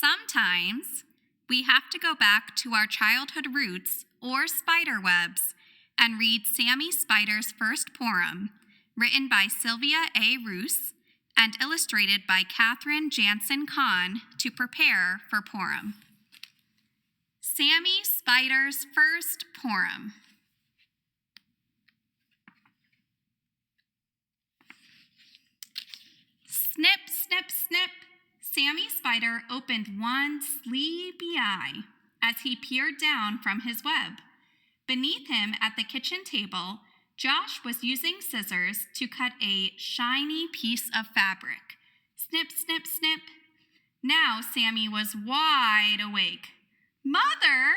Sometimes we have to go back to our childhood roots or spider webs and read Sammy Spider's first poem, written by Sylvia A. Roos and illustrated by Catherine Jansen Kahn to prepare for Purim. Sammy Spider's first poem. Snip, snip, snip, Sammy Spider opened one sleepy eye as he peered down from his web. Beneath him at the kitchen table, Josh was using scissors to cut a shiny piece of fabric. Snip, snip, snip. Now Sammy was wide awake. "Mother,"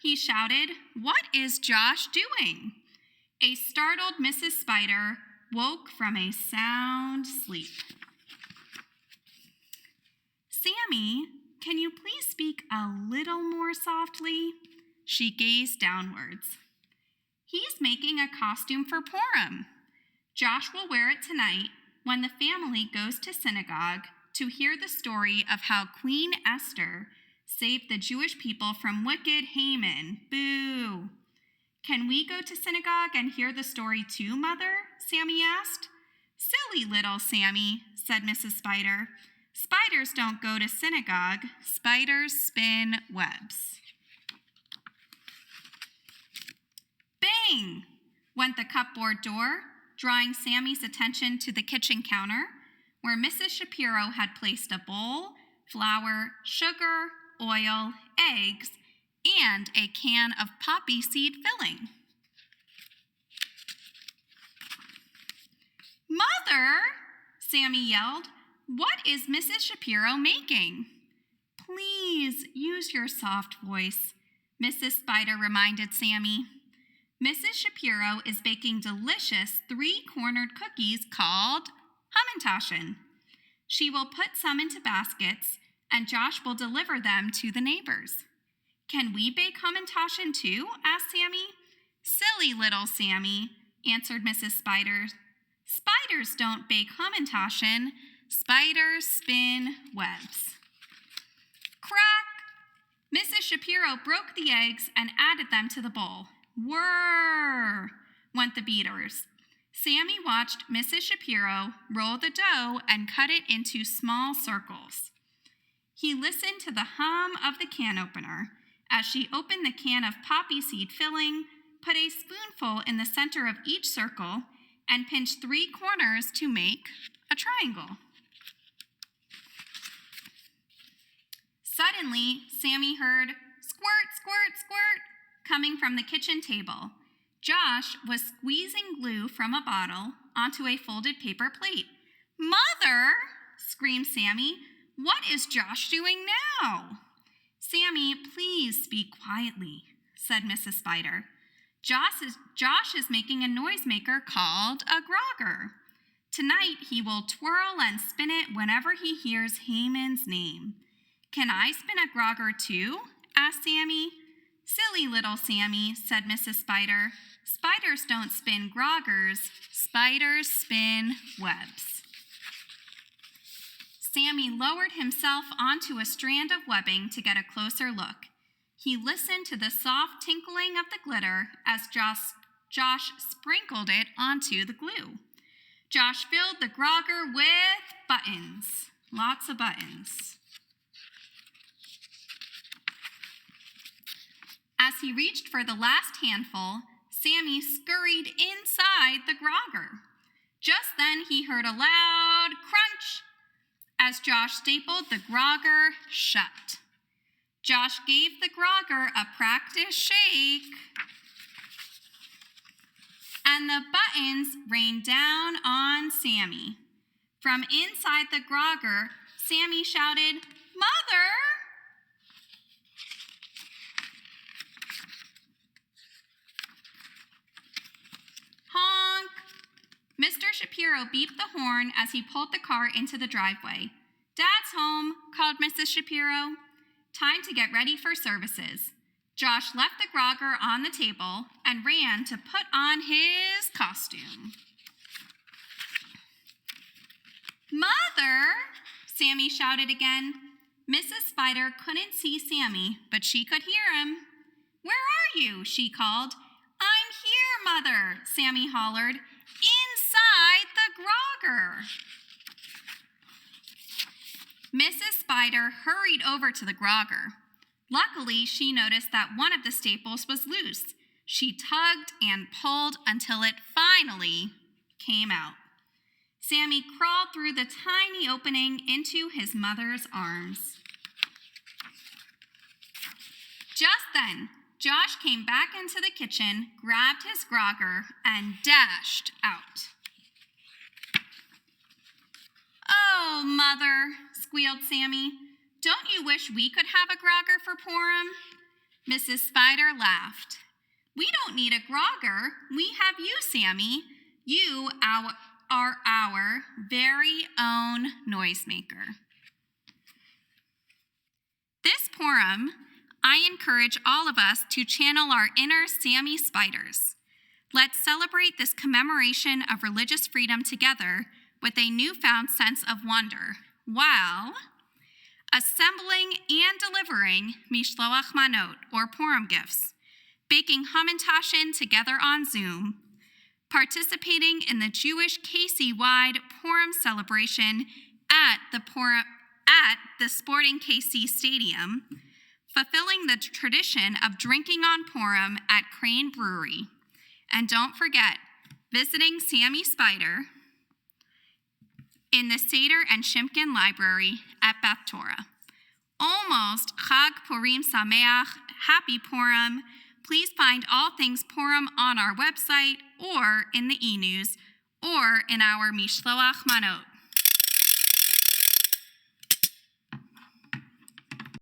he shouted, "what is Josh doing?" A startled Mrs. Spider woke from a sound sleep. "Sammy, can you please speak a little more softly?" She gazed downwards. "He's making a costume for Purim. Josh will wear it tonight when the family goes to synagogue to hear the story of how Queen Esther saved the Jewish people from wicked Haman. Boo! Can we go to synagogue and hear the story too, Mother?" Sammy asked. "Silly little Sammy," said Mrs. Spider. "Spiders don't go to synagogue. Spiders spin webs." Bang! Went the cupboard door, drawing Sammy's attention to the kitchen counter, where Mrs. Shapiro had placed a bowl, flour, sugar, oil, eggs, and a can of poppy seed filling. "Mother," Sammy yelled, "what is Mrs. Shapiro making?" "Please use your soft voice," Mrs. Spider reminded Sammy. "Mrs. Shapiro is baking delicious three-cornered cookies called Hamantaschen. She will put some into baskets, and Josh will deliver them to the neighbors." "Can we bake Hamantaschen too?" asked Sammy. "Silly little Sammy," answered Mrs. Spider. "Spiders don't bake Hamantaschen. Spiders spin webs." Crack! Mrs. Shapiro broke the eggs and added them to the bowl. Whirr! Went the beaters. Sammy watched Mrs. Shapiro roll the dough and cut it into small circles. He listened to the hum of the can opener as she opened the can of poppy seed filling, put a spoonful in the center of each circle, and pinched three corners to make a triangle. Suddenly, Sammy heard squirt, squirt, squirt coming from the kitchen table. Josh was squeezing glue from a bottle onto a folded paper plate. "Mother," screamed Sammy, "what is Josh doing now?" "Sammy, please speak quietly," said Mrs. Spider. Josh is making a noisemaker called a grogger. Tonight he will twirl and spin it whenever he hears Haman's name. "Can I spin a grogger too?" asked Sammy. "Silly little Sammy," said Mrs. Spider. "Spiders don't spin groggers. Spiders spin webs." Sammy lowered himself onto a strand of webbing to get a closer look. He listened to the soft tinkling of the glitter as Josh sprinkled it onto the glue. Josh filled the grogger with buttons, lots of buttons. As he reached for the last handful, Sammy scurried inside the grogger. Just then he heard a loud crunch as Josh stapled the grogger shut. Josh gave the grogger a practice shake, and the buttons rained down on Sammy. From inside the grogger, Sammy shouted, "Mother!" Honk! Mr. Shapiro beeped the horn as he pulled the car into the driveway. "Dad's home," called Mrs. Shapiro. Time to get ready for services. Josh left the grogger on the table and ran to put on his costume. "Mother!" Sammy shouted again. Mrs. Spider couldn't see Sammy, but she could hear him. "Where are you?" she called. "I'm here, Mother," Sammy hollered. "Inside the grogger." Mrs. Spider hurried over to the grogger. Luckily, she noticed that one of the staples was loose. She tugged and pulled until it finally came out. Sammy crawled through the tiny opening into his mother's arms. Just then, Josh came back into the kitchen, grabbed his grogger, and dashed out. "Oh, Mother," squealed Sammy, "don't you wish we could have a grogger for Purim?" Mrs. Spider laughed. "We don't need a grogger. We have you, Sammy. You are our very own noisemaker." This Purim, I encourage all of us to channel our inner Sammy Spiders. Let's celebrate this commemoration of religious freedom together with a newfound sense of wonder, while assembling and delivering mishloach manot, or Purim gifts, baking hamantashen together on Zoom, participating in the Jewish KC-wide Purim celebration at the Sporting KC Stadium, fulfilling the tradition of drinking on Purim at Crane Brewery, and don't forget, visiting Sammy Spider in the Seder and Shimkin Library at Beth Torah. Almost Chag Purim Sameach, Happy Purim. Please find all things Purim on our website or in the e-news or in our Mishloach Manot.